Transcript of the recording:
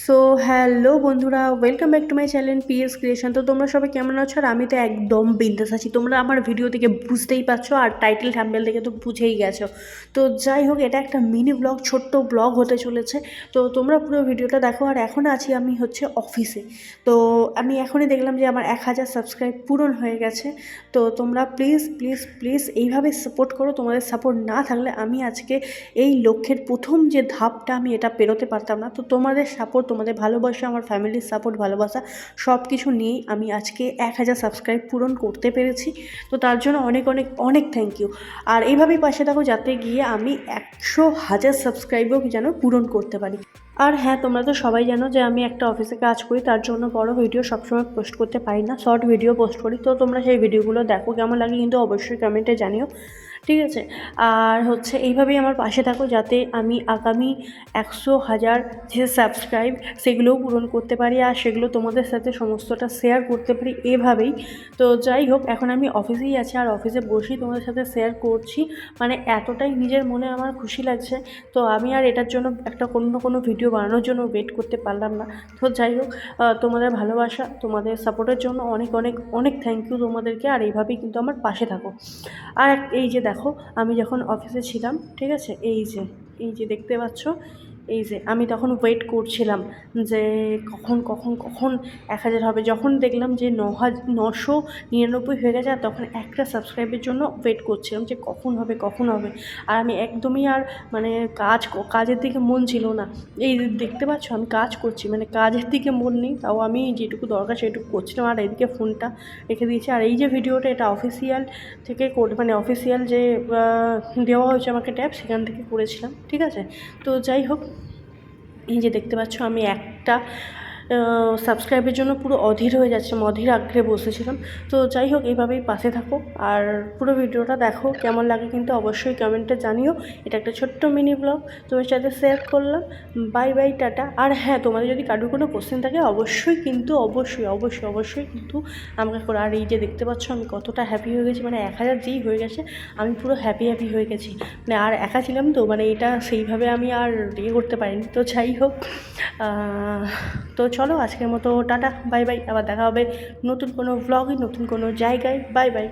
So hello বন্ধুরা, welcome back to my channel PS creation. তো তোমরা সবাই কেমন আছো? আর আমি তো একদম বিন্দাস আছি, তোমরা আমার ভিডিও থেকে বুঝতেই পারছো, আর টাইটেল থাম্বনেল থেকে তো বুঝেই গেছো। তো যাই হোক, এটা একটা মিনি ব্লগ, ছোট্ট ব্লগ হতে চলেছে। তো তোমরা পুরো ভিডিওটা দেখো। আর এখন আছি আমি হচ্ছে অফিসে। তো আমি এখনই দেখলাম যে আমার 1000 সাবস্ক্রাইব পূরণ হয়ে গেছে। তো তোমরা প্লিজ প্লিজ প্লিজ এইভাবে সাপোর্ট করো। তোমাদের সাপোর্ট না থাকলে আমি আজকে এই লক্ষ্যের প্রথম যে ধাপটা, আমি এটা পেরোতে পারতাম না। তো তোমাদের সাপোর্ট, তোমাদের ভালোবাসা, আমার ফ্যামিলির সাপোর্ট, ভালোবাসা সব কিছু নিয়েই আমি আজকে 1000 সাবস্ক্রাইব পূরণ করতে পেরেছি। তো তার জন্য অনেক অনেক অনেক থ্যাংক ইউ। আর এইভাবেই পাশে থাকো, যাতে গিয়ে আমি 100,000 সাবস্ক্রাইবও যেন পূরণ করতে পারি। আর হ্যাঁ, তোমরা তো সবাই জানো যে আমি একটা অফিসে কাজ করি, তার জন্য বড় ভিডিও সবসময় পোস্ট করতে পারি না, শর্ট ভিডিও পোস্ট করি। তো তোমরা সেই ভিডিওগুলো দেখো, কেমন লাগে কিন্তু অবশ্যই কমেন্টে জানিও, ঠিক আছে? আর হচ্ছে এইভাবেই আমার পাশে থাকো, যাতে আমি আগামী 100,000 যে সাবস্ক্রাইব সেগুলোও পূরণ করতে পারি, আর সেগুলো তোমাদের সাথে সমস্তটা শেয়ার করতে পারি এভাবেই। তো যাই হোক, এখন আমি অফিসেই আছি, আর অফিসে বসেই তোমাদের সাথে শেয়ার করছি। মানে এতটাই নিজের মনে আমার খুশি লাগছে। তো আমি আর এটার জন্য একটা কোনো ভিডিও বানানোর জন্য ওয়েট করতে পারলাম না। তো যাই হোক, তোমাদের ভালোবাসা, তোমাদের সাপোর্টের জন্য অনেক অনেক অনেক থ্যাংক ইউ তোমাদেরকে। আর এইভাবেই কিন্তু আমার পাশে থাকো। আর এই যে দেখো, আমি যখন অফিসে ছিলাম, ঠিক আছে, এই যে দেখতে পাচ্ছ, এই যে আমি তখন ওয়েট করছিলাম যে কখন কখন কখন 1000 হবে। যখন দেখলাম যে 999 হয়ে গেছে, আর তখন একটা সাবস্ক্রাইবের জন্য ওয়েট করছিলাম যে কখন হবে কখন হবে। আর আমি একদমই আর মানে কাজের দিকে মন ছিল না। এই দেখতে পাচ্ছ, আমি কাজ করছি, মানে কাজের দিকে মন নেই, তাও আমি যেটুকু দরকার সেটুকু করছিলাম। আর এদিকে ফোনটা রেখে দিয়েছি। আর এই যে ভিডিওটা, এটা অফিসিয়াল থেকে মানে অফিসিয়াল যে দেওয়া হয়েছে আমাকে ট্যাব, সেখান থেকে করেছিলাম, ঠিক আছে? তো যাই হোক, এই যে দেখতে পাচ্ছ, আমি একটা সাবস্ক্রাইবের জন্য পুরো অধীর হয়ে যাচ্ছিলাম, অধীর আগ্রহে বসেছিলাম। তো যাই হোক, এইভাবেই পাশে থাকো, আর পুরো ভিডিওটা দেখো, কেমন লাগে কিন্তু অবশ্যই কমেন্টে জানিও। এটা একটা ছোট্ট মিনি ব্লগ তোমার সাথে শেয়ার করলাম। Bye bye, tata. আর হ্যাঁ, তোমাদের যদি কারোর কোনো কোশ্চেন থাকে, অবশ্যই কিন্তু অবশ্যই অবশ্যই অবশ্যই কিন্তু আমাকে করো। আর এই যে দেখতে পাচ্ছ, আমি কতটা হ্যাপি হয়ে গেছি, মানে 1000 যেই হয়ে গেছে, আমি পুরো হ্যাপি হয়ে গেছি। মানে আর একা ছিলাম তো, মানে এটা সেইভাবে আমি আর করতে পারিনি। তো যাই হোক, তো চলো আজকের মতো টাটা, বাই বাই। আবার দেখা হবে নতুন কোনো ব্লগে, নতুন কোনো জায়গায়। Bye bye.